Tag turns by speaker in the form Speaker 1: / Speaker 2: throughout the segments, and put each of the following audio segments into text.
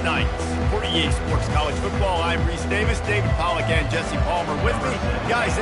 Speaker 1: Knights. For EA Sports College Football, I'm Reese Davis, David Pollack, and Jesse Palmer with me. Guys,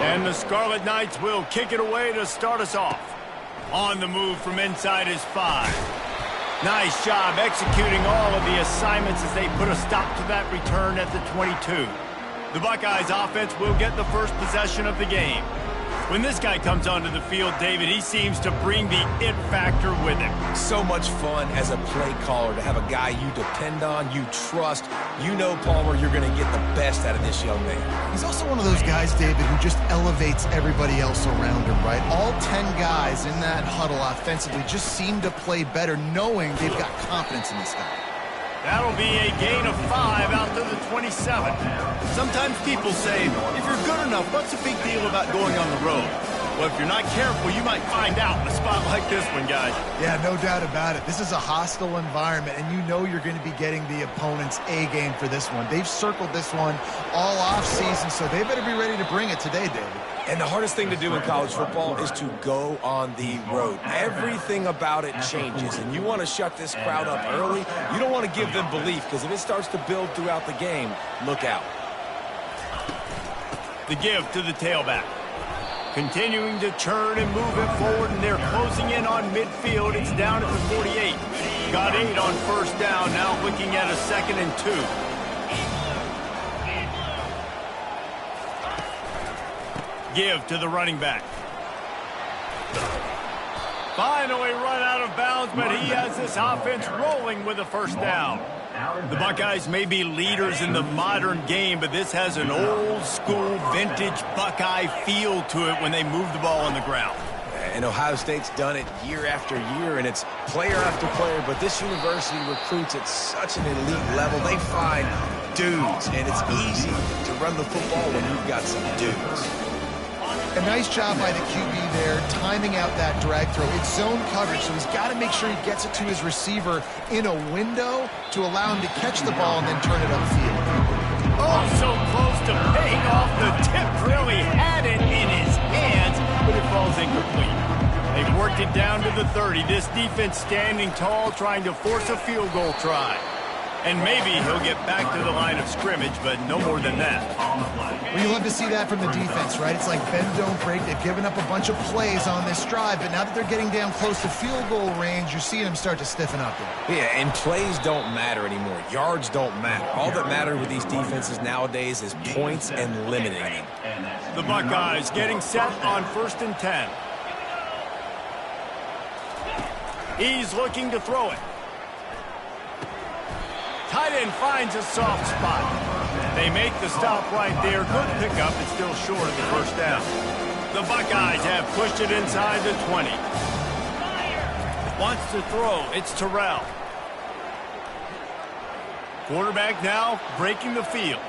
Speaker 1: and the Scarlet Knights will kick it away to start us off. On the move from inside his 5. Nice job executing all of the assignments as they put a stop to that return at the 22. The Buckeyes offense will get the first possession of the game. When this guy comes onto the field, David, he seems to bring the it factor with him.
Speaker 2: So much fun as a play caller to have a guy you depend on, you trust. You know, Palmer, you're going to get the best out of this young man.
Speaker 3: He's also one of those guys, David, who just elevates everybody else around him, right? All 10 guys in that huddle offensively just seem to play better knowing they've got confidence in this guy.
Speaker 1: That'll be a gain of 5 out to the 27. Sometimes people say, if you're good enough, what's the big deal about going on the road? Well, if you're not careful, you might find out in a spot like this one, guys.
Speaker 3: Yeah, no doubt about it. This is a hostile environment, and you know you're going to be getting the opponent's A game for this one. They've circled this one all off season, so they better be ready to bring it today, David.
Speaker 2: And the hardest thing to do in college football is to go on the road. Everything about it changes, and you want to shut this crowd up early. You don't want to give them belief, because if it starts to build throughout the game, look out.
Speaker 1: The give to the tailback. Continuing to churn and move it forward, and they're closing in on midfield. It's down at the 48. Got 8 on first down, now looking at a 2nd and 2. Give to the running back. Finally run out of bounds, but he has this offense rolling with a first down. The Buckeyes may be leaders in the modern game, but this has an old-school, vintage Buckeye feel to it when they move the ball on the ground.
Speaker 2: And Ohio State's done it year after year, and it's player after player, but this university recruits at such an elite level. They find dudes, and it's easy to run the football when you've got some dudes.
Speaker 3: A nice job by the QB there, timing out that drag throw. It's zone coverage, so he's got to make sure he gets it to his receiver in a window to allow him to catch the ball and then turn it upfield.
Speaker 1: Oh, so close to paying off. The tip really had it in his hands, but it falls incomplete. They've worked it down to the 30. This defense standing tall, trying to force a field goal try. And maybe he'll get back to the line of scrimmage, but no more than that.
Speaker 3: Well, you love to see that from the defense, right? It's like bend, don't break. They've given up a bunch of plays on this drive, but now that they're getting down close to field goal range, you're seeing them start to stiffen up there.
Speaker 2: Yeah, and plays don't matter anymore. Yards don't matter. All that matters with these defenses nowadays is points and limiting them.
Speaker 1: The Buckeyes getting set on 1st and 10. He's looking to throw it. Tight end finds a soft spot. They make the stop right there. Good pickup. It's still short of the first down. The Buckeyes have pushed it inside the 20. Wants to throw. It's Terrell. Quarterback now breaking the field.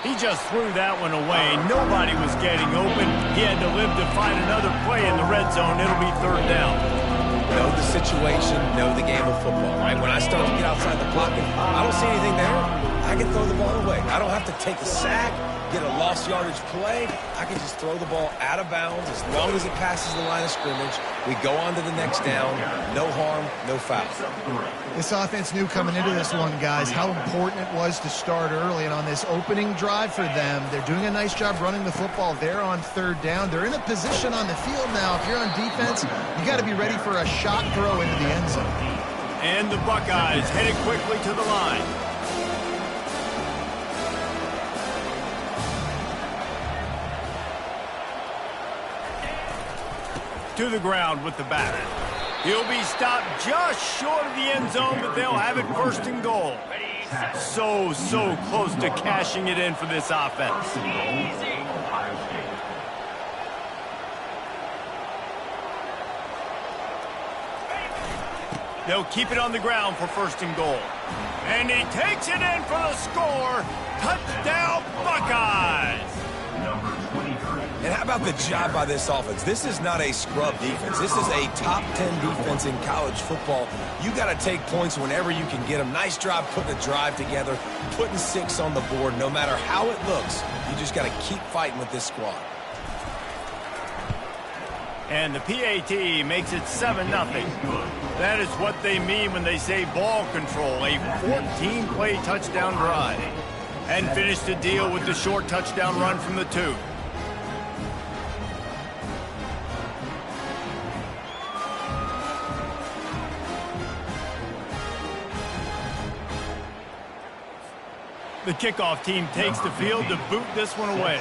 Speaker 1: He just threw that one away. Nobody was getting open. He had to live to find another play in the red zone. It'll be 3rd down.
Speaker 2: Know the situation, know the game of football, right? When I start to get outside the pocket, I don't see anything there, I can throw the ball away. I don't have to take a sack, get a lost yardage play. I can just throw the ball out of bounds as long as it passes the line of scrimmage. We go on to the next down. No harm, no foul.
Speaker 3: This offense knew coming into this one, guys, how important it was to start early. And on this opening drive for them, they're doing a nice job running the football. They're on 3rd down. They're in a position on the field now. If you're on defense, you got to be ready for a shot throw into the end zone.
Speaker 1: And the Buckeyes headed quickly to the line. To the ground with the bat. He'll be stopped just short of the end zone, but they'll have it 1st and goal. So close to cashing it in for this offense. They'll keep it on the ground for 1st and goal. And he takes it in for the score. Touchdown, Buckeyes!
Speaker 2: And how about the job by this offense? This is not a scrub defense. This is a top 10 defense in college football. You got to take points whenever you can get them. Nice job putting the drive together, putting 6 on the board. No matter how it looks, you just got to keep fighting with this squad.
Speaker 1: And the PAT makes it 7-0. That is what they mean when they say ball control, a 14-play touchdown drive. And finish the deal with the short touchdown run from the 2. The kickoff team takes the field to boot this one away.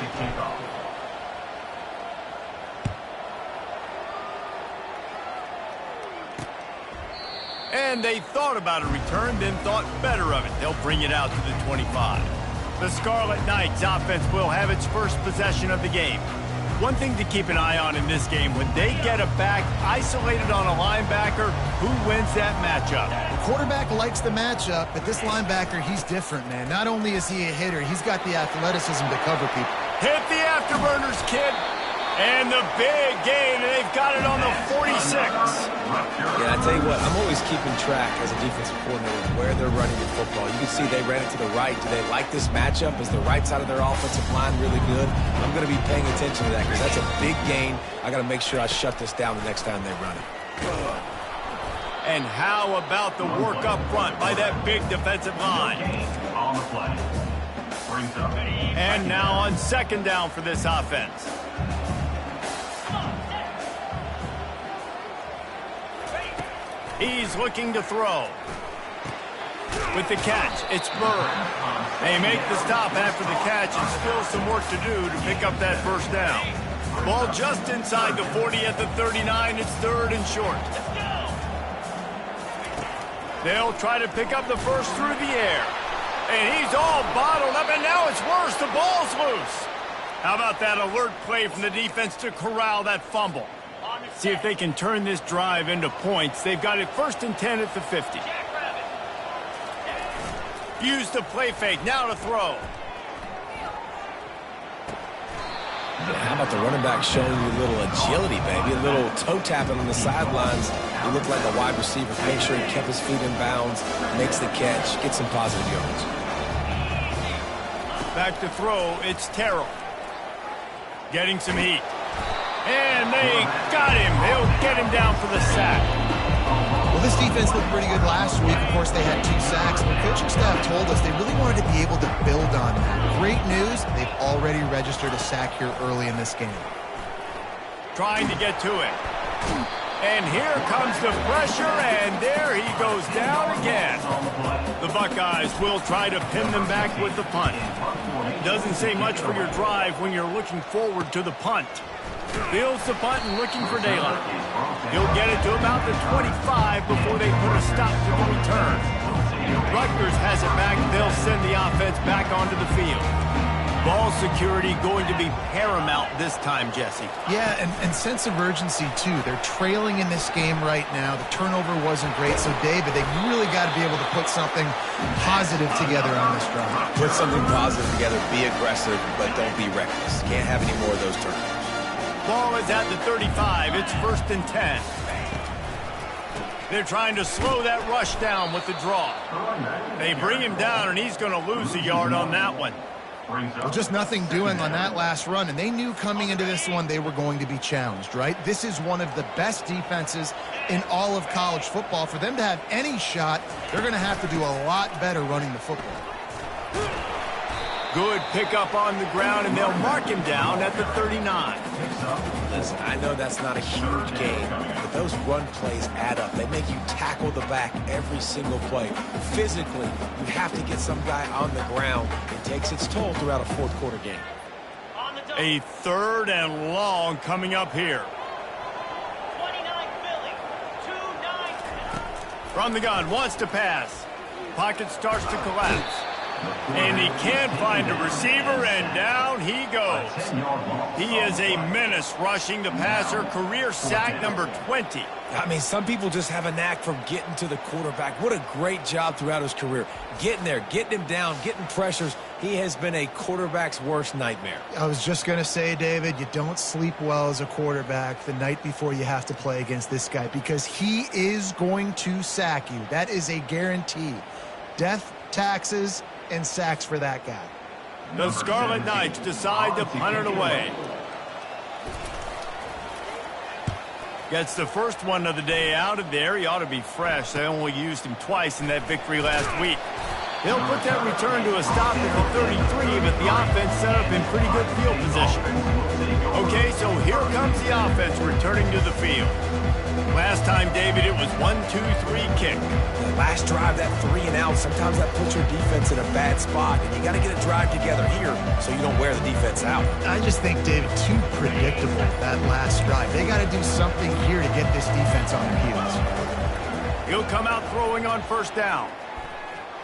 Speaker 1: And they thought about a return, then thought better of it. They'll bring it out to the 25. The Scarlet Knights offense will have its first possession of the game. One thing to keep an eye on in this game, when they get a back isolated on a linebacker, who wins that matchup?
Speaker 3: The quarterback likes the matchup, but this linebacker, he's different, man. Not only is he a hitter, he's got the athleticism to cover people.
Speaker 1: Hit the afterburners, kid. And the big gain, and they've got it on the 46.
Speaker 2: Yeah, I tell you what, I'm always keeping track as a defensive coordinator where they're running the football. You can see they ran it to the right. Do they like this matchup? Is the right side of their offensive line really good? I'm going to be paying attention to that because that's a big gain. I got to make sure I shut this down the next time they run it.
Speaker 1: And how about the work up front by that big defensive line?
Speaker 4: On the play. Brings up.
Speaker 1: And now on 2nd down for this offense. He's looking to throw. With the catch, it's Burr. They make the stop after the catch and still some work to do to pick up that 1st down. Ball just inside the 40 at the 39. It's 3rd and short. They'll try to pick up the 1st through the air. And he's all bottled up, and now it's worse. The ball's loose. How about that alert play from the defense to corral that fumble? See if they can turn this drive into points. They've got it 1st and 10 at the 50. Use the play fake. Now to throw.
Speaker 2: How about the running back showing you a little agility, baby? A little toe tapping on the sidelines. He looked like a wide receiver. Make sure he kept his feet in bounds, makes the catch, gets some positive yards.
Speaker 1: Back to throw. It's Terrell. Getting some heat. And they got him. They'll get him down for the sack.
Speaker 3: Well, this defense looked pretty good last week. Of course, they had 2 sacks. The coaching staff told us they really wanted to be able to build on that. Great news, they've already registered a sack here early in this game.
Speaker 1: Trying to get to it. And here comes the pressure, and there he goes down again. The Buckeyes will try to pin them back with the punt. Doesn't say much for your drive when you're looking forward to the punt. Fields the punt and looking for daylight. He'll get it to about the 25 before they put a stop to the return. Rutgers has it back. They'll send the offense back onto the field. Ball security going to be paramount this time, Jesse.
Speaker 3: Yeah, and sense of urgency, too. They're trailing in this game right now. The turnover wasn't great, so David, they really got to be able to put something positive together on this drive.
Speaker 2: Put something positive together, be aggressive, but don't be reckless. Can't have any more of those turnovers.
Speaker 1: Ball is at the 35. It's 1st and 10. They're trying to slow that rush down with the draw. They bring him down, and he's going to lose a yard on that one.
Speaker 3: Well, just nothing doing on that last run, and they knew coming into this one they were going to be challenged, right? This is one of the best defenses in all of college football. For them to have any shot, they're going to have to do a lot better running the football.
Speaker 1: Good pickup on the ground, and they'll mark him down at the 39.
Speaker 2: Listen, I know that's not a huge game, but those run plays add up. They make you tackle the back every single play. Physically, you have to get some guy on the ground. It takes its toll throughout a fourth-quarter game.
Speaker 1: A 3rd and long coming up here.
Speaker 5: 29 Philly, 2-9.
Speaker 1: From the gun, wants to pass. Pocket starts to collapse. And he can't find a receiver, and down he goes. He is a menace rushing the passer. Career sack number 20.
Speaker 2: I mean, some people just have a knack for getting to the quarterback. What a great job throughout his career. Getting there, getting him down, getting pressures. He has been a quarterback's worst nightmare.
Speaker 3: I was just going to say, David, you don't sleep well as a quarterback the night before you have to play against this guy because he is going to sack you. That is a guarantee. Death, taxes, and sacks for that guy.
Speaker 1: The Scarlet Knights decide to punt it away. Gets the first one of the day out of there. He ought to be fresh. They only used him twice in that victory last week. They'll put that return to a stop at the 33, but the offense set up in pretty good field position. Okay, so here comes the offense returning to the field. Last time, David, it was 1-2-3 kick.
Speaker 2: Last drive, that 3 and out, sometimes that puts your defense in a bad spot, and you got to get a drive together here so you don't wear the defense out.
Speaker 3: I just think, David, too predictable, that last drive. They got to do something here to get this defense on their heels.
Speaker 1: He'll come out throwing on 1st down.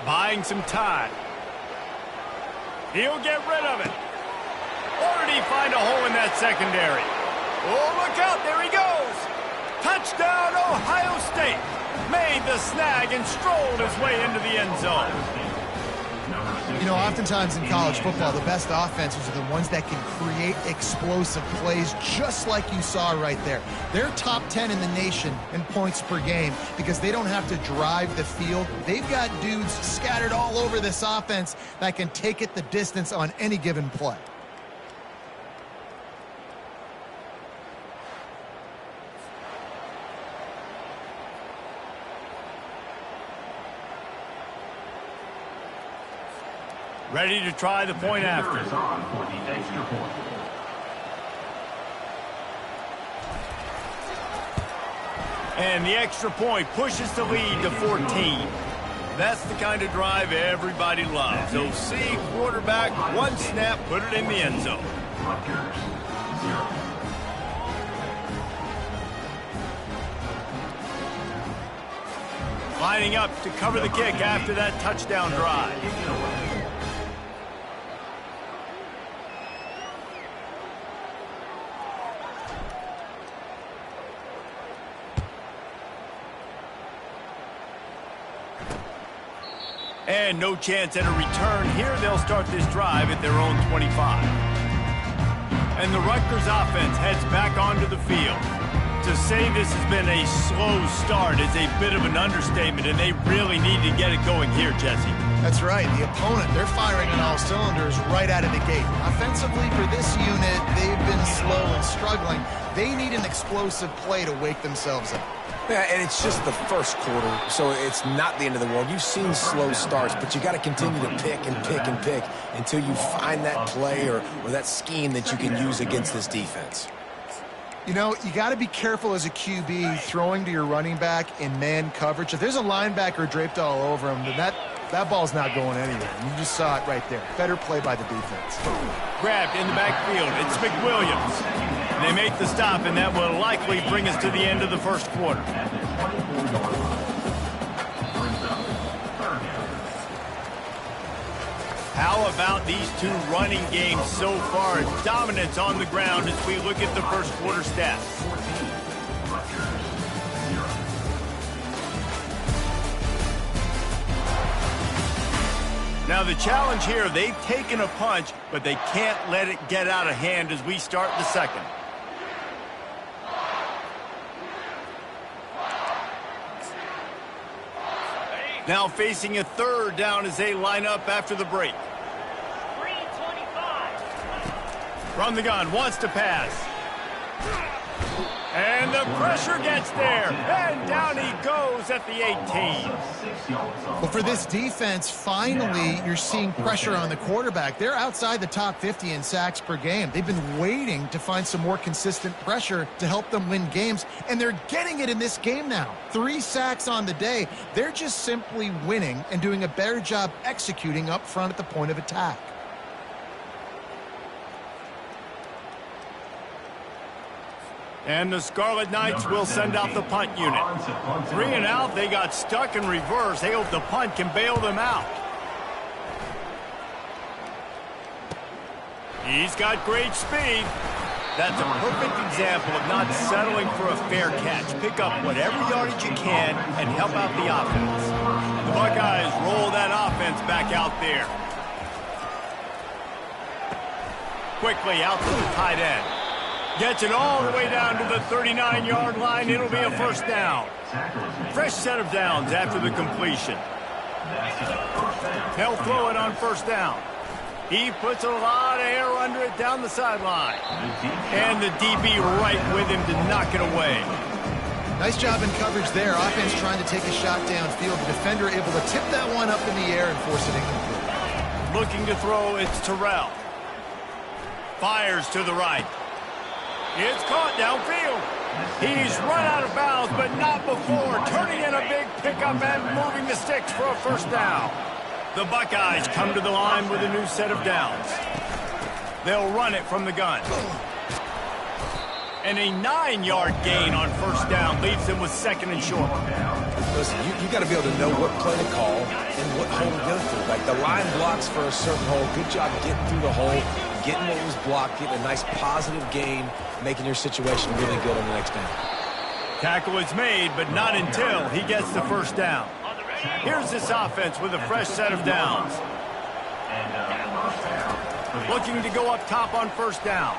Speaker 1: Buying some time. He'll get rid of it. Or did he find a hole in that secondary? Oh, look out, there he goes. Touchdown, Ohio State. Made the snag and strolled his way into the end zone.
Speaker 3: You know, oftentimes in college football, the best offenses are the ones that can create explosive plays just like you saw right there. They're top 10 in the nation in points per game because they don't have to drive the field. They've got dudes scattered all over this offense that can take it the distance on any given play.
Speaker 1: Ready to try the point after.
Speaker 4: Is on for the extra point.
Speaker 1: And the extra point pushes the lead to 14. That's the kind of drive everybody loves. OC, quarterback, 1 snap, put it in the end zone.
Speaker 4: Rutgers, 0.
Speaker 1: Lining up to cover the kick after that touchdown drive. And no chance at a return. Here they'll start this drive at their own 25. And the Rutgers offense heads back onto the field. To say this has been a slow start is a bit of an understatement, and they really need to get it going here, Jesse.
Speaker 3: That's right. The opponent, they're firing on all cylinders right out of the gate. Offensively, for this unit, they've been slow and struggling. They need an explosive play to wake themselves up.
Speaker 2: Yeah, and it's just the first quarter, so it's not the end of the world. You've seen slow starts, but you got to continue to pick and pick and pick until you find that play or that scheme that you can use against this defense.
Speaker 3: You know, you got to be careful as a QB throwing to your running back in man coverage. If there's a linebacker draped all over him, then that ball's not going anywhere. You just saw it right there. Better play by the defense.
Speaker 1: Grabbed in the backfield. It's McWilliams. They make the stop, and that will likely bring us to the end of the first quarter. How about these two running games so far? Dominance on the ground as we look at the first quarter stats. Now the challenge here, they've taken a punch, but they can't let it get out of hand as we start the second. Now facing a third down as they line up after the break.
Speaker 5: 3:25.
Speaker 1: From the gun, wants to pass. And the pressure gets there. And down he goes at the 18.
Speaker 3: Well, for this defense, finally, you're seeing pressure on the quarterback. They're outside the top 50 in sacks per game. They've been waiting to find some more consistent pressure to help them win games, and they're getting it in this game now. 3 sacks on the day. They're just simply winning and doing a better job executing up front at the point of attack.
Speaker 1: And the Scarlet Knights will send out the punt unit. 3 and out, they got stuck in reverse. They hope the punt can bail them out. He's got great speed. That's a perfect example of not settling for a fair catch. Pick up whatever yardage you can and help out the offense. The Buckeyes roll that offense back out there. Quickly out to the tight end. Gets it all the way down to the 39-yard line. It'll be a first down. Fresh set of downs after the completion. They'll throw it on first down. He puts a lot of air under it down the sideline. And the DB right with him to knock it away.
Speaker 3: Nice job in coverage there. Offense trying to take a shot downfield. The defender able to tip that one up in the air and force it incomplete.
Speaker 1: Looking to throw, it's Terrell. Fires to the right. It's caught downfield. He's run out of bounds, but not before. Turning in a big pickup and moving the sticks for a first down. The Buckeyes come to the line with a new set of downs. They'll run it from the gun. And a 9-yard gain on first down leaves them with second and short.
Speaker 2: Listen, you got to be able to know what play to call and what hole to go through. Like the line blocks for a certain hole. Good job getting through the hole, getting what was blocked, getting a nice positive gain, making your situation really good on the next down.
Speaker 1: Tackle is made, but not until he gets the first down. Here's this offense with a fresh set of downs. Looking to go up top on first down.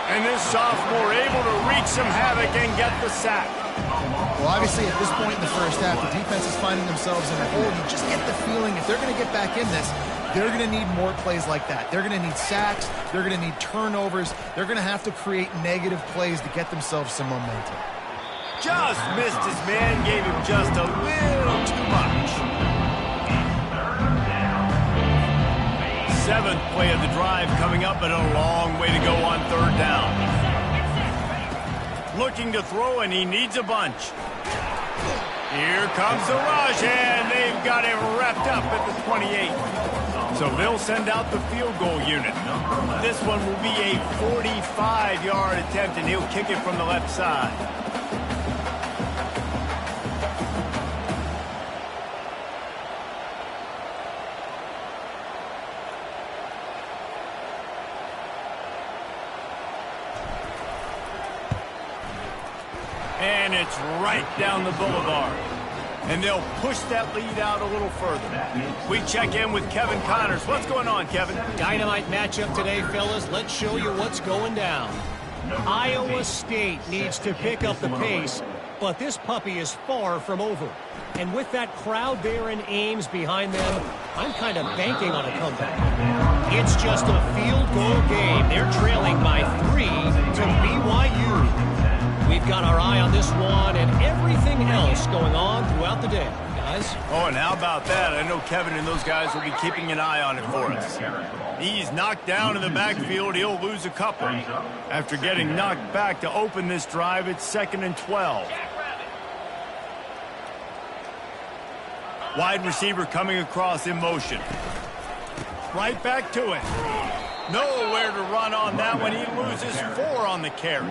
Speaker 1: And this sophomore able to wreak some havoc and get the sack.
Speaker 3: Well, obviously, at this point in the first half, the defense is finding themselves in a hole. You just get the feeling if they're going to get back in this, they're going to need more plays like that. They're going to need sacks. They're going to need turnovers. They're going to have to create negative plays to get themselves some momentum.
Speaker 1: Just missed his man, gave him just a little too much. 7th play of the drive coming up, but a long way to go on third down. Looking to throw, and he needs a bunch. Here comes the rush, and they've got him wrapped up at the 28. So they'll send out the field goal unit. This one will be a 45-yard attempt, and he'll kick it from the left side. And it's right down the boulevard. And they'll push that lead out a little further. We check in with Kevin Connors. What's going on, Kevin?
Speaker 6: Dynamite matchup today, fellas. Let's show you what's going down. Iowa State needs to pick up the pace, but this puppy is far from over. And with that crowd there in Ames behind them, I'm kind of banking on a comeback. It's just a field goal game. They're trailing by 3 to BYU. We've we've got our eye on this one and everything else going on throughout the day, guys.
Speaker 1: Oh, and how about that? I know Kevin and those guys will be keeping an eye on it for us. He's knocked down in the backfield. He'll lose a couple. After getting knocked back to open this drive, it's 2nd and 12. Wide receiver coming across in motion. Right back to it. Nowhere to run on that one. He loses 4 on the carry.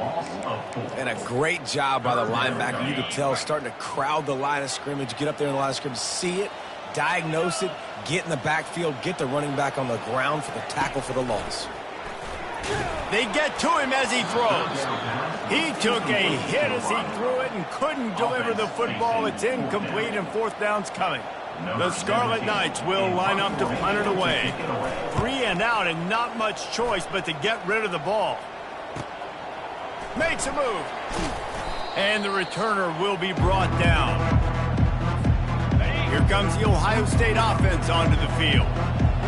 Speaker 2: And a great job by the linebacker. You could tell starting to crowd the line of scrimmage, get up there in the line of scrimmage, see it, diagnose it, get in the backfield, get the running back on the ground for the tackle for the loss.
Speaker 1: They get to him as he throws. He took a hit as he threw it and couldn't deliver the football. It's incomplete and 4th down's coming. The Scarlet Knights will line up to punt it away. 3 and out and not much choice but to get rid of the ball. Makes a move. And the returner will be brought down. Here comes the Ohio State offense onto the field.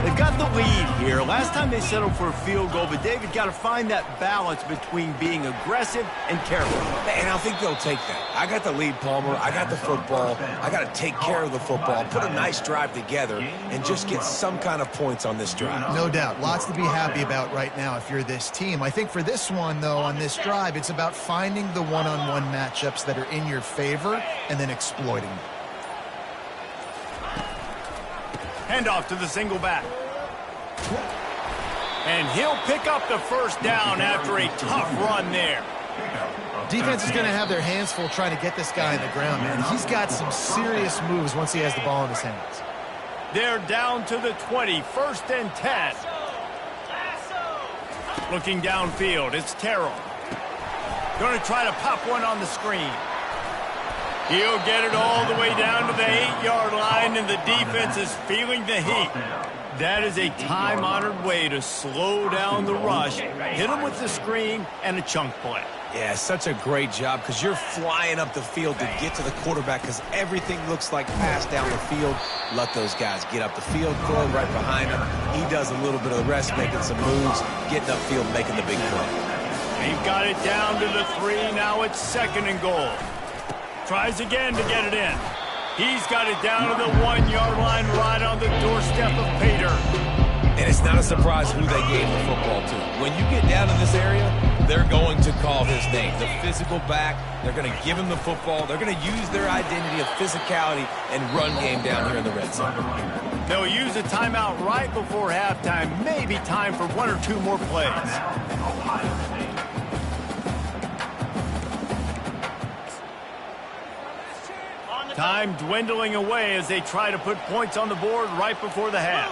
Speaker 1: They've got the lead here. Last time they settled for a field goal, but David got to find that balance between being aggressive and careful.
Speaker 2: And I think they'll take that. I got the lead, Palmer. I got the football. I got to take care of the football, put a nice drive together, and just get some kind of points on this drive.
Speaker 3: No doubt. Lots to be happy about right now if you're this team. I think for this one, though, on this drive, it's about finding the one-on-one matchups that are in your favor and then exploiting them.
Speaker 1: Handoff to the single back. And he'll pick up the 1st down after a tough run there.
Speaker 3: Defense is going to have their hands full trying to get this guy on the ground, man. He's got some serious moves once he has the ball in his hands.
Speaker 1: They're down to the 20, 1st and 10. Looking downfield, it's Terrell. Going to try to pop one on the screen. He'll get it all the way down to the 8-yard line, and the defense is feeling the heat. That is a time-honored way to slow down the rush, hit them with the screen, and a chunk play.
Speaker 2: Yeah, such a great job because you're flying up the field to get to the quarterback because everything looks like pass down the field. Let those guys get up the field, throw right behind him. He does a little bit of the rest, making some moves, getting upfield, making the big play.
Speaker 1: They've got it down to the 3. Now it's 2nd and goal. Tries again to get it in. He's got it down to the 1-yard line right on the doorstep of Pater.
Speaker 2: And it's not a surprise who they gave the football to. When you get down in this area, they're going to call his name. The physical back, they're going to give him the football. They're going to use their identity of physicality and run game down here in the red zone.
Speaker 1: They'll use a timeout right before halftime. Maybe time for 1 or 2 more plays. Time dwindling away as they try to put points on the board right before the half.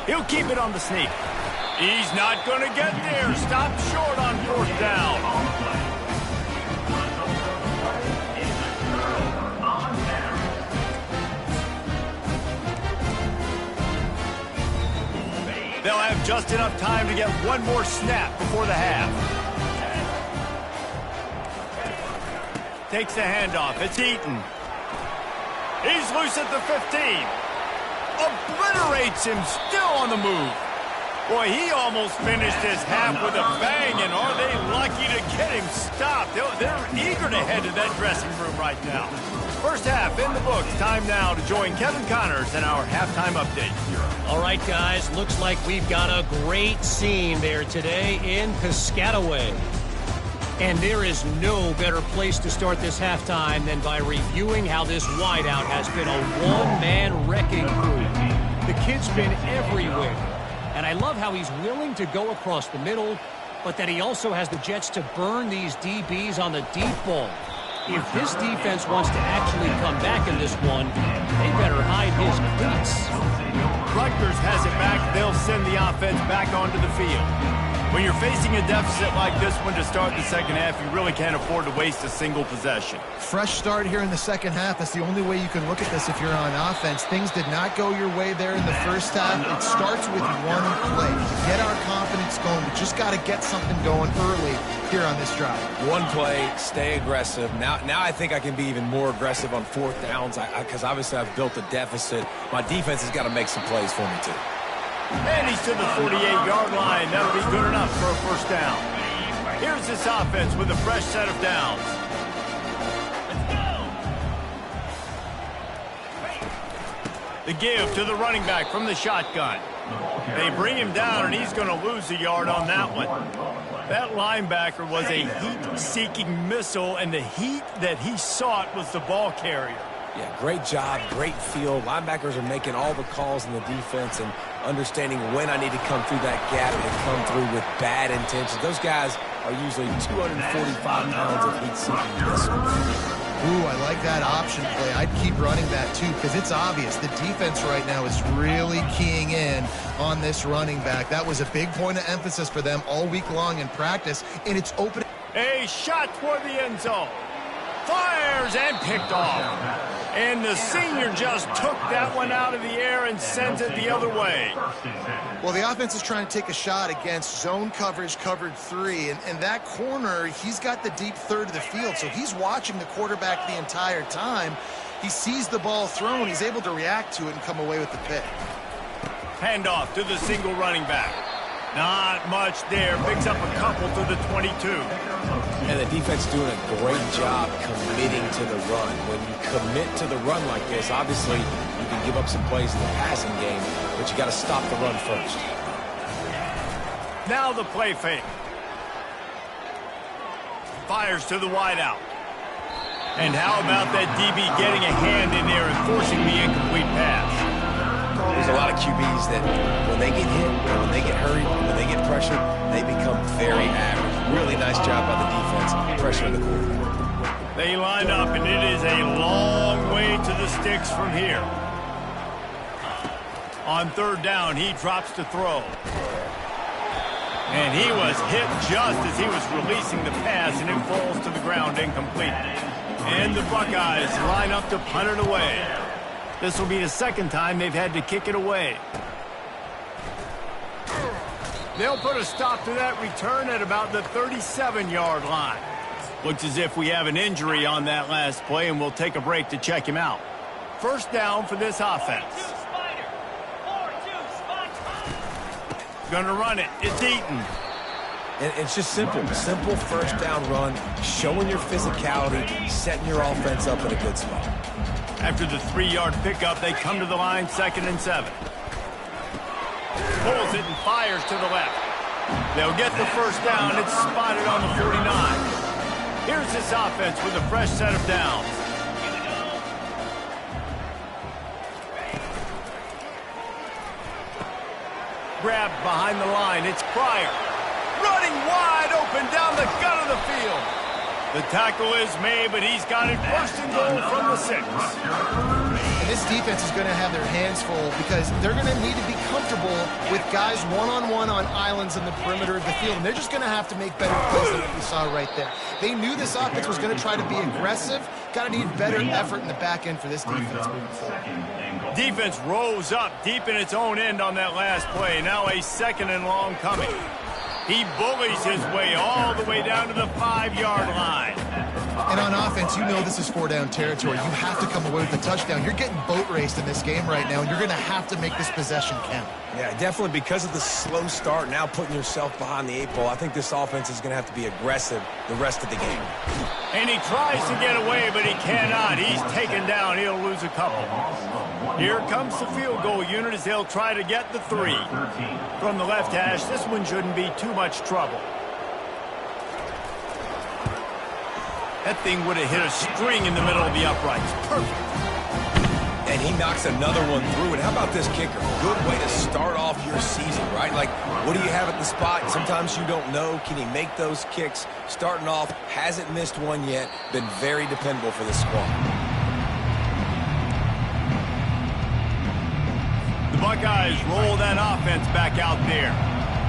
Speaker 1: He'll keep it on the sneak. He's not going to get there. Stopped short on 4th down. They'll have just enough time to get 1 more snap before the half. Takes the handoff. It's Eaton. He's loose at the 15. Obliterates him, still on the move. Boy, he almost finished this half with a bang, and are they lucky to get him stopped? They're eager to head to that dressing room right now. First half in the books. Time now to join Kevin Connors in our halftime update.
Speaker 6: All right, guys, looks like we've got a great scene there today in Piscataway. And there is no better place to start this halftime than by reviewing how this wideout has been a one-man wrecking crew. The kid's been everywhere. And I love how he's willing to go across the middle, but that he also has the jets to burn these DBs on the deep ball. If this defense wants to actually come back in this one, they better hide his cleats.
Speaker 1: Rutgers has it back. They'll send the offense back onto the field. When you're facing a deficit like this one to start the second half, you really can't afford to waste a single possession.
Speaker 3: Fresh start here in the second half. That's the only way you can look at this if you're on offense. Things did not go your way there in the first half. It starts with one play. To get our confidence going, we just got to get something going early here on this drive.
Speaker 2: One play, stay aggressive. Now I think I can be even more aggressive on 4th downs because obviously I've built a deficit. My defense has got to make some plays for me too.
Speaker 1: And he's to the 48-yard line. That'll be good enough for a first down. Here's this offense with a fresh set of downs. The give to the running back from the shotgun. They bring him down, and he's going to lose a yard on that one. That linebacker was a heat-seeking missile, and the heat that he sought was the ball carrier.
Speaker 2: Yeah, great job, great feel. Linebackers are making all the calls in the defense and understanding when I need to come through that gap and come through with bad intentions. Those guys are usually 245 pounds of heat-seeking missiles.
Speaker 3: Ooh, I like that option play. I'd keep running that, too, because it's obvious. The defense right now is really keying in on this running back. That was a big point of emphasis for them all week long in practice, and it's open.
Speaker 1: A shot toward the end zone. Fires and picked off. And the senior just took that one out of the air and sends it the other way.
Speaker 3: Well, the offense is trying to take a shot against zone coverage, covered 3. And that corner, he's got the deep third of the field, so he's watching the quarterback the entire time. He sees the ball thrown. He's able to react to it and come away with the pick.
Speaker 1: Handoff to the single running back. Not much there. Picks up a couple to the 22.
Speaker 2: And the defense doing a great job committing to the run. When you commit to the run like this, obviously you can give up some plays in the passing game, but you got to stop the run first.
Speaker 1: Now the play fake. Fires to the wideout. And how about that DB getting a hand in there and forcing the incomplete pass?
Speaker 2: There's a lot of QBs that when they get hit, when they get hurried, when they get pressured, they become very average. Really nice job by the defense, pressuring the quarterback.
Speaker 1: They line up, and it is a long way to the sticks from here. On third down, he drops to throw. And he was hit just as he was releasing the pass, and it falls to the ground incomplete. And the Buckeyes line up to punt it away. This will be the second time they've had to kick it away. They'll put a stop to that return at about the 37-yard line. Looks as if we have an injury on that last play, and we'll take a break to check him out. First down for this offense. Gonna run it. It's Eaton.
Speaker 2: And it's just simple. Simple first down run, showing your physicality, setting your offense up in a good spot.
Speaker 1: After the 3-yard pickup, they come to the line, 2nd and 7. Pulls it and fires to the left. They'll get the first down. It's spotted on the 49. Here's this offense with a fresh set of downs. Grabbed behind the line. It's Pryor. Running wide open down the gut of the field. The tackle is made, but he's got it first and goal from the 6.
Speaker 3: And this defense is going to have their hands full because they're going to need to be comfortable with guys one-on-one on islands in the perimeter of the field. And they're just going to have to make better plays than what we saw right there. They knew this offense was going to try to be aggressive. Got to need better effort in the back end for this defense moving forward.
Speaker 1: Defense rose up deep in its own end on that last play. Now a 2nd and long coming. He bullies his way all the way down to the 5-yard line.
Speaker 3: And on offense, you know this is 4-down territory. You have to come away with a touchdown. You're getting boat raced in this game right now, and you're going to have to make this possession count.
Speaker 2: Yeah, definitely because of the slow start, now putting yourself behind the 8 ball, I think this offense is going to have to be aggressive the rest of the game.
Speaker 1: And he tries to get away, but he cannot. He's taken down. He'll lose a couple. Here comes the field goal unit as they'll try to get the 3. From the left hash, this one shouldn't be too much trouble. That thing would have hit a string in the middle of the uprights. Perfect.
Speaker 2: And he knocks another one through. And how about this kicker? Good way to start off your season, right? Like, what do you have at the spot? Sometimes you don't know. Can he make those kicks? Starting off, hasn't missed one yet. Been very dependable for this squad.
Speaker 1: The Buckeyes roll that offense back out there.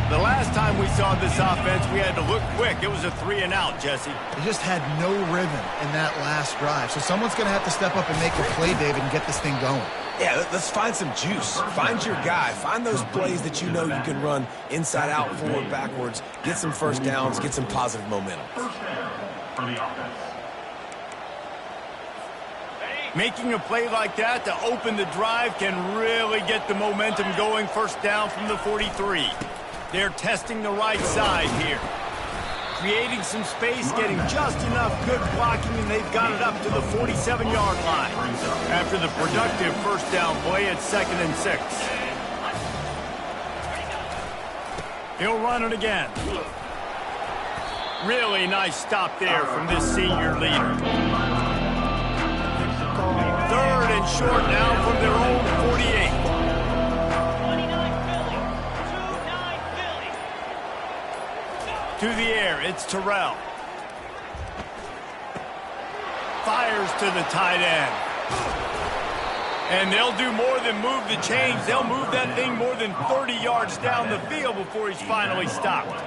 Speaker 1: The last time we saw this offense, we had to look quick. It was a 3-and-out, Jesse.
Speaker 3: They just had no rhythm in that last drive. So someone's going to have to step up and make a play, David, and get this thing going.
Speaker 2: Yeah, let's find some juice. Find your guy. Find those plays that you know you can run inside out, forward, backwards. Get some first downs. Get some positive momentum.
Speaker 1: Making a play like that to open the drive can really get the momentum going. First down from the 43. They're testing the right side here. creating some space, getting just enough good blocking, and they've got it up to the 47-yard line. After the productive first down play, it's 2nd and 6. He'll run it again. Really nice stop there from this senior leader. 3rd and short now from their own 48.
Speaker 5: 29 Philly. 29 Philly.
Speaker 1: To the air, it's Terrell. Fires to the tight end. And they'll do more than move the chains. They'll move that thing more than 30 yards down the field before he's finally stopped.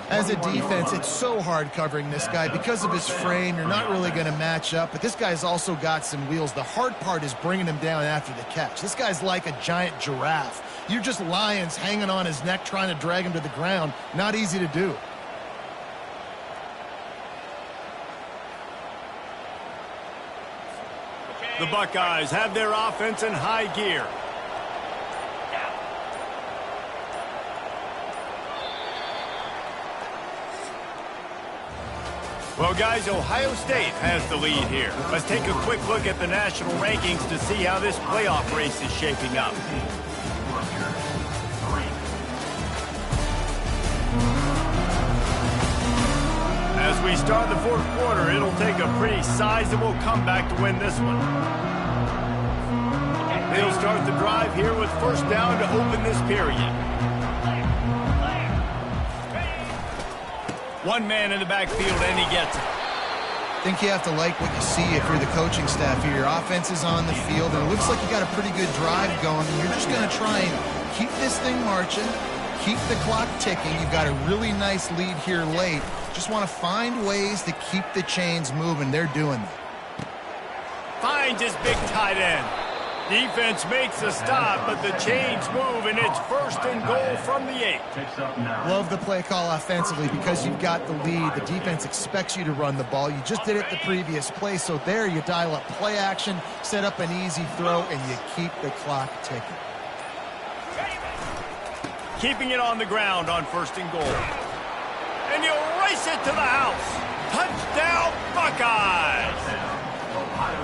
Speaker 3: As a defense, it's so hard covering this guy. Because of his frame, you're not really going to match up. But this guy's also got some wheels. The hard part is bringing him down after the catch. This guy's like a giant giraffe. You're just lions hanging on his neck trying to drag him to the ground. Not easy to do.
Speaker 1: The Buckeyes have their offense in high gear. Well, guys, Ohio State has the lead here. Let's take a quick look at the national rankings to see how this playoff race is shaping up. As we start the 4th quarter, it'll take a pretty sizable comeback to win this one. They'll start the drive here with first down to open this period. One man in the backfield, and he gets it.
Speaker 3: I think you have to like what you see if you're the coaching staff here. Your offense is on the field, and it looks like you got a pretty good drive going. And you're just going to try and keep this thing marching, keep the clock ticking. You've got a really nice lead here late. Just want to find ways to keep the chains moving. They're doing that.
Speaker 1: Finds his big tight end. Defense makes a stop, but the chains move, and it's 1st and goal from the 8.
Speaker 3: Love the play call offensively because you've got the lead. The defense expects you to run the ball. You just did it the previous play, so there you dial up play action, set up an easy throw, and you keep the clock ticking.
Speaker 1: Keeping it on the ground on 1st and goal. And you race it to the house. Touchdown, Buckeyes!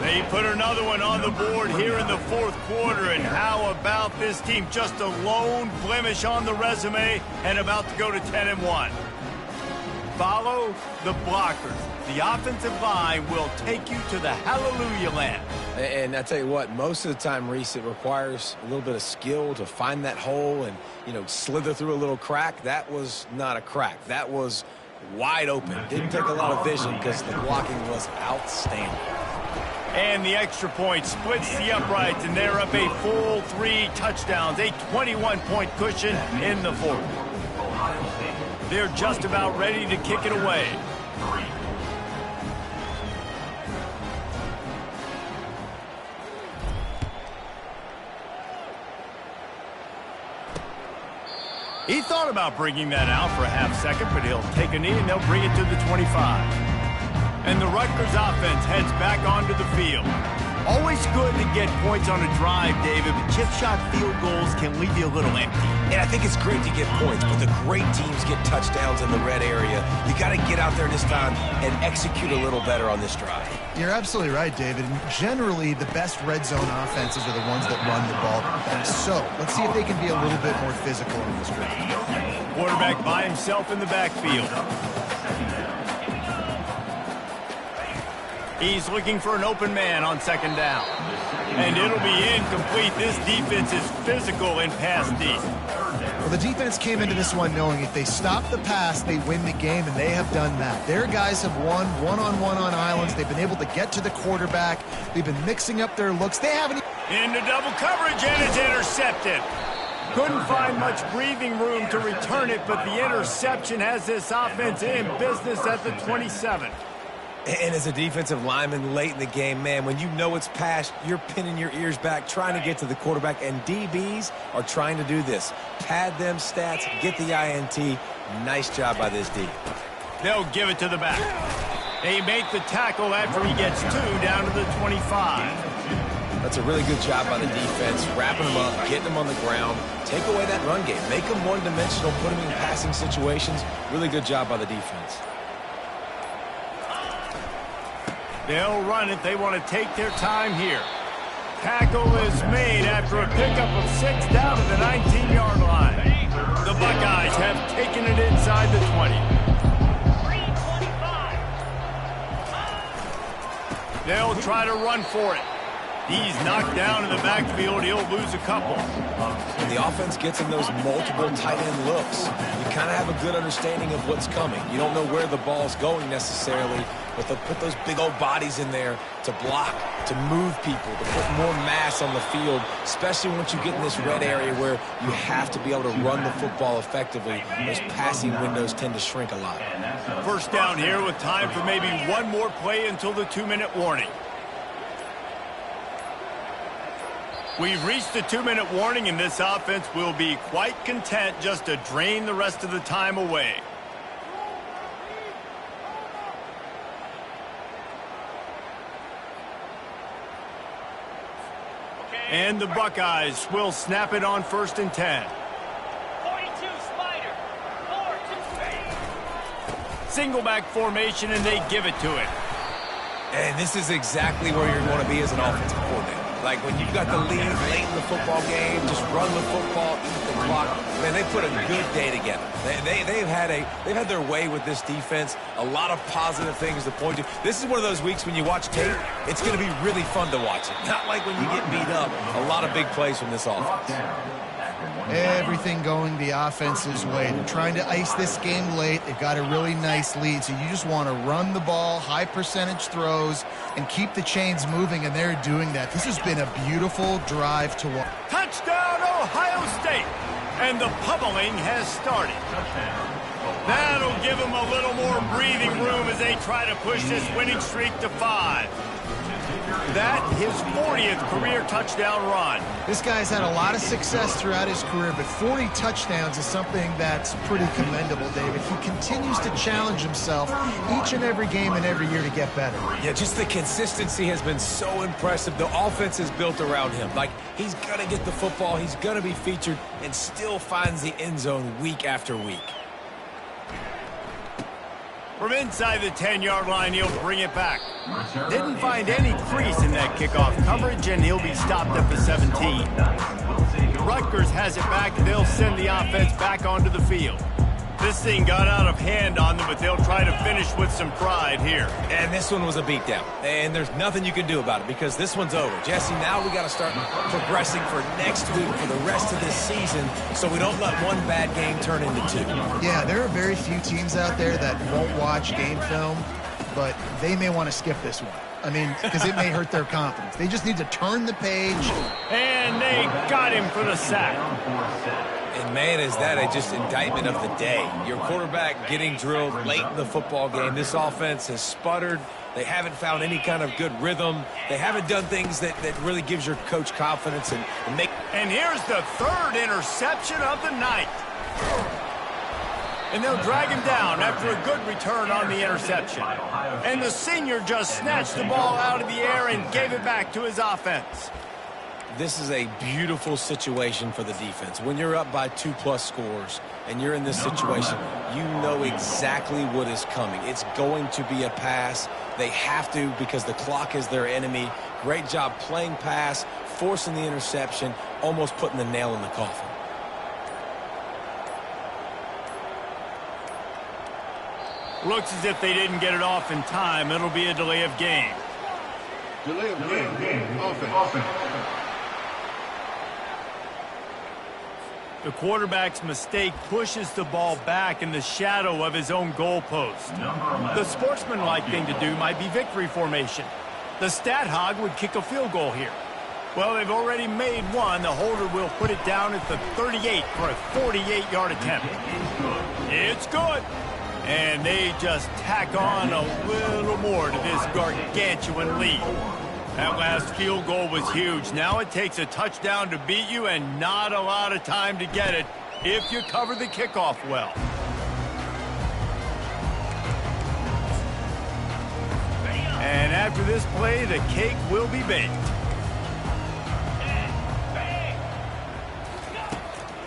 Speaker 1: They put another one on the board here in the 4th quarter, and how about this team? Just a lone blemish on the resume and about to go to 10-1. Follow the blockers. The offensive line will take you to the hallelujah land.
Speaker 2: And I tell you what, most of the time, Reese, it requires a little bit of skill to find that hole and, slither through a little crack. That was not a crack. That was wide open. Didn't take a lot of vision because the blocking was outstanding.
Speaker 1: And the extra point splits the uprights, and they're up a full 3 touchdowns, a 21-point cushion in the 4th. They're just about ready to kick it away. He thought about bringing that out for a half second, but he'll take a knee and they'll bring it to the 25. And the Rutgers offense heads back onto the field. Always good to get points on a drive, David, but chip shot field goals can leave you a little empty.
Speaker 2: And I think it's great to get points, but the great teams get touchdowns in the red area. You got to get out there this time and execute a little better on this drive.
Speaker 3: You're absolutely right, David. And generally, the best red zone offenses are the ones that run the ball the best. So let's see if they can be a little bit more physical in this drive.
Speaker 1: Quarterback by himself in the backfield. He's looking for an open man on 2nd down. And it'll be incomplete. This defense is physical in pass deep.
Speaker 3: Well, the defense came into this one knowing if they stop the pass, they win the game, and they have done that. Their guys have won one-on-one on islands. They've been able to get to the quarterback. They've been mixing up their looks. They haven't...
Speaker 1: Into double coverage, and it's intercepted. Couldn't find much breathing room to return it, but the interception has this offense in business at the 27.
Speaker 2: And as a defensive lineman late in the game, man, when you know it's past, you're pinning your ears back, trying to get to the quarterback, and DBs are trying to do this. Pad them stats, get the INT. Nice job by this D.
Speaker 1: They'll give it to the back. They make the tackle after he gets 2 down to the 25.
Speaker 2: That's a really good job by the defense, wrapping them up, getting them on the ground, take away that run game, make them one-dimensional, put them in passing situations. Really good job by the defense.
Speaker 1: They'll run it. They want to take their time here. Tackle is made after a pickup of 6 down to the 19-yard line. The Buckeyes have taken it inside the 20. They'll try to run for it. He's knocked down in the backfield. He'll lose a couple.
Speaker 2: When the offense gets in those multiple tight end looks, you kind of have a good understanding of what's coming. You don't know where the ball's going necessarily, but they'll put those big old bodies in there to block, to move people, to put more mass on the field, especially once you get in this red area where you have to be able to run the football effectively. Those passing windows tend to shrink a lot.
Speaker 1: First down here with time for maybe one more play until the 2-minute warning. We've reached the 2-minute warning, and this offense will be quite content just to drain the rest of the time away. And the Buckeyes will snap it on 1st and 10.
Speaker 5: 42 Spider. 4-2.
Speaker 1: Single back formation, and they give it to it.
Speaker 2: And this is exactly where you're going to be as an offensive coordinator. Like when you've got the lead late in the football game, just run the football, eat the clock. Man, they put a good day together. They've had their way with this defense. A lot of positive things to point to. This is one of those weeks when you watch tape, it's going to be really fun to watch it. Not like when you get beat up. A lot of big plays from this offense.
Speaker 3: Everything going the offense's way. They're trying to ice this game late. They've got a really nice lead, so you just want to run the ball, high percentage throws, and keep the chains moving, and they're doing that. This has been a beautiful drive to watch.
Speaker 1: Touchdown, Ohio State! And the pummeling has started. That'll give them a little more breathing room as they try to push this winning streak to 5. That, his 40th career touchdown run.
Speaker 3: This guy's had a lot of success throughout his career, but 40 touchdowns is something that's pretty commendable, David. He continues to challenge himself each and every game and every year to get better.
Speaker 2: Yeah, just the consistency has been so impressive. The offense is built around him. Like, he's going to get the football, he's going to be featured, and still finds the end zone week after week.
Speaker 1: From inside the 10-yard line, he'll bring it back. Didn't find any crease in that kickoff coverage, and he'll be stopped at the 17. Rutgers has it back. They'll send the offense back onto the field. This thing got out of hand on them, but they'll try to finish with some pride here.
Speaker 2: And this one was a beatdown. And there's nothing you can do about it because this one's over. Jesse, now we got to start progressing for next week for the rest of this season so we don't let one bad game turn into 2.
Speaker 3: Yeah, there are very few teams out there that won't watch game film, but they may want to skip this one. I mean, because it may hurt their confidence. They just need to turn the page.
Speaker 1: And they got him for the sack.
Speaker 2: And, man, is that a just indictment of the day. Your quarterback getting drilled late in the football game. This offense has sputtered. They haven't found any kind of good rhythm. They haven't done things that really gives your coach confidence.
Speaker 1: And here's the 3rd interception of the night. And they'll drag him down after a good return on the interception. And the senior just snatched the ball out of the air and gave it back to his offense.
Speaker 2: This is a beautiful situation for the defense. When you're up by 2+ scores and you're in this situation, you know exactly what is coming. It's going to be a pass. They have to because the clock is their enemy. Great job playing pass, forcing the interception, almost putting the nail in the coffin.
Speaker 1: Looks as if they didn't get it off in time. It'll be a delay of game.
Speaker 4: Delay of game. Offense.
Speaker 1: The quarterback's mistake pushes the ball back in the shadow of his own goalpost. The sportsmanlike thing to do might be victory formation. The stat hog would kick a field goal here. Well, they've already made one. The holder will put it down at the 38 for a 48-yard attempt. It's good. And they just tack on a little more to this gargantuan lead. That last field goal was huge. Now it takes a touchdown to beat you and not a lot of time to get it if you cover the kickoff well. And after this play, the cake will be baked.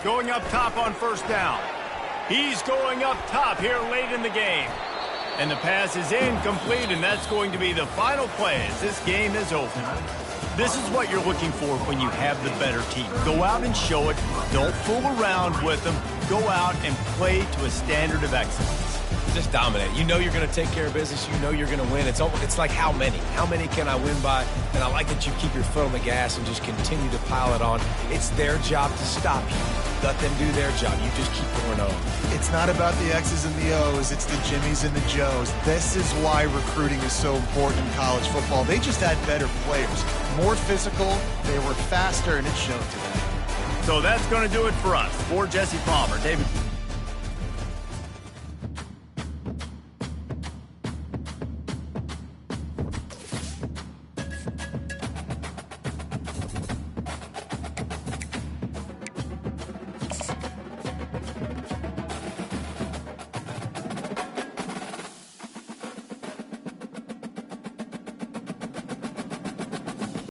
Speaker 1: Going up top on 1st down. He's going up top here late in the game. And the pass is incomplete, and that's going to be the final play as this game is over. This is what you're looking for when you have the better team. Go out and show it. Don't fool around with them. Go out and play to a standard of excellence.
Speaker 2: Just dominate. You know you're going to take care of business. You know you're going to win. It's like how many? How many can I win by? And I like that you keep your foot on the gas and just continue to pile it on. It's their job to stop you. Let them do their job. You just keep going on.
Speaker 3: It's not about the X's and the O's. It's the Jimmies and the Joes. This is why recruiting is so important in college football. They just had better players. More physical. They were faster, and it showed today.
Speaker 1: So that's going to do it for us. For Jesse Palmer, David